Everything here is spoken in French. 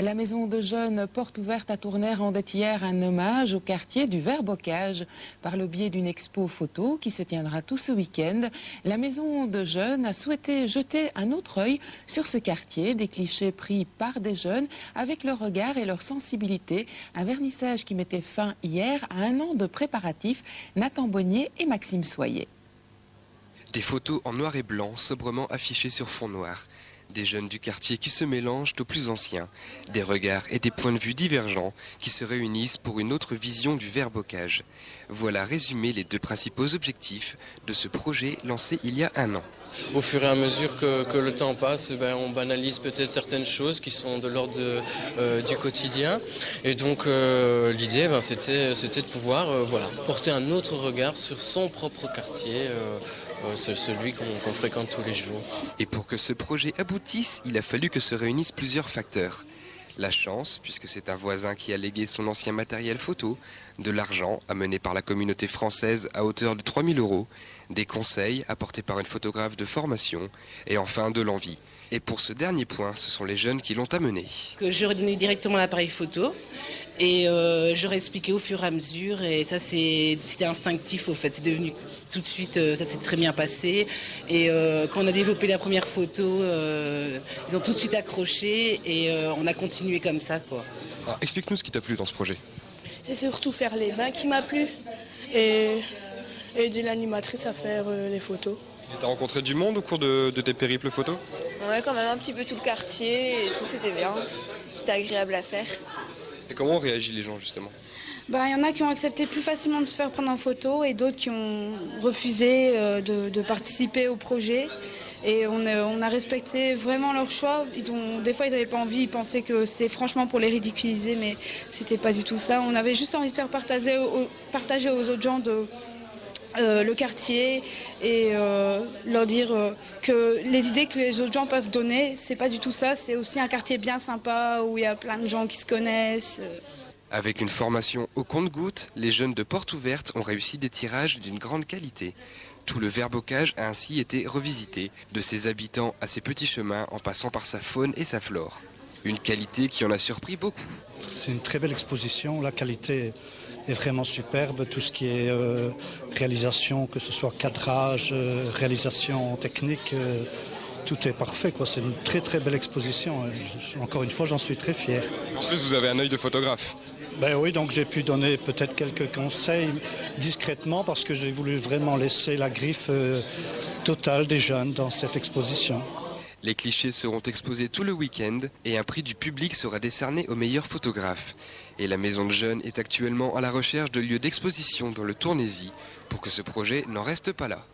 La maison de jeunes Porte Ouverte à Tournai rendait hier un hommage au quartier du Vert-Bocage par le biais d'une expo photo qui se tiendra tout ce week-end. La maison de jeunes a souhaité jeter un autre œil sur ce quartier, des clichés pris par des jeunes avec leur regard et leur sensibilité. Un vernissage qui mettait fin hier à un an de préparatifs. Nathan Bonnier et Maxime Soyer. Des photos en noir et blanc sobrement affichées sur fond noir. Des jeunes du quartier qui se mélangent aux plus anciens. Des regards et des points de vue divergents qui se réunissent pour une autre vision du Vert-Bocage. Voilà résumé les deux principaux objectifs de ce projet lancé il y a un an. Au fur et à mesure que le temps passe, on banalise peut-être certaines choses qui sont de l'ordre du quotidien. Et donc l'idée, c'était de pouvoir porter un autre regard sur son propre quartier, celui qu'on fréquente tous les jours. Et pour que ce projet aboutisse, il a fallu que se réunissent plusieurs facteurs. La chance, puisque c'est un voisin qui a légué son ancien matériel photo, de l'argent amené par la communauté française à hauteur de 3 000 €, des conseils apportés par une photographe de formation, et enfin de l'envie. Et pour ce dernier point, ce sont les jeunes qui l'ont amené. Je redonnais directement l'appareil photo et je leur ai expliqué au fur et à mesure, et ça c'était instinctif au fait, c'est devenu tout de suite, ça s'est très bien passé, et quand on a développé la première photo, ils ont tout de suite accroché et on a continué comme ça, quoi. Alors, explique-nous ce qui t'a plu dans ce projet. C'est surtout faire les bains qui m'a plu et aider l'animatrice à faire les photos. Tu as rencontré du monde au cours de tes périples photos? Ouais, quand même un petit peu tout le quartier et tout, c'était bien. C'était agréable à faire. Et comment ont réagi les gens justement? Il y en a qui ont accepté plus facilement de se faire prendre en photo et d'autres qui ont refusé de participer au projet. Et on a respecté vraiment leur choix. Des fois, ils n'avaient pas envie, ils pensaient que c'était franchement pour les ridiculiser, mais c'était pas du tout ça. On avait juste envie de faire partager aux autres gens le quartier et leur dire que les idées que les autres gens peuvent donner, c'est pas du tout ça. C'est aussi un quartier bien sympa où il y a plein de gens qui se connaissent. Avec une formation au compte-gouttes, les jeunes de Porte Ouverte ont réussi des tirages d'une grande qualité. Tout le Vert-Bocage a ainsi été revisité, de ses habitants à ses petits chemins en passant par sa faune et sa flore. Une qualité qui en a surpris beaucoup. C'est une très belle exposition, la qualité est vraiment superbe, tout ce qui est réalisation, que ce soit cadrage, réalisation technique, tout est parfait, quoi. C'est une très très belle exposition. Encore une fois, j'en suis très fier. En plus, vous avez un œil de photographe. Ben oui, donc j'ai pu donner peut-être quelques conseils discrètement parce que j'ai voulu vraiment laisser la griffe totale des jeunes dans cette exposition. Les clichés seront exposés tout le week-end et un prix du public sera décerné aux meilleurs photographes. Et la maison de jeunes est actuellement à la recherche de lieux d'exposition dans le Tournaisis pour que ce projet n'en reste pas là.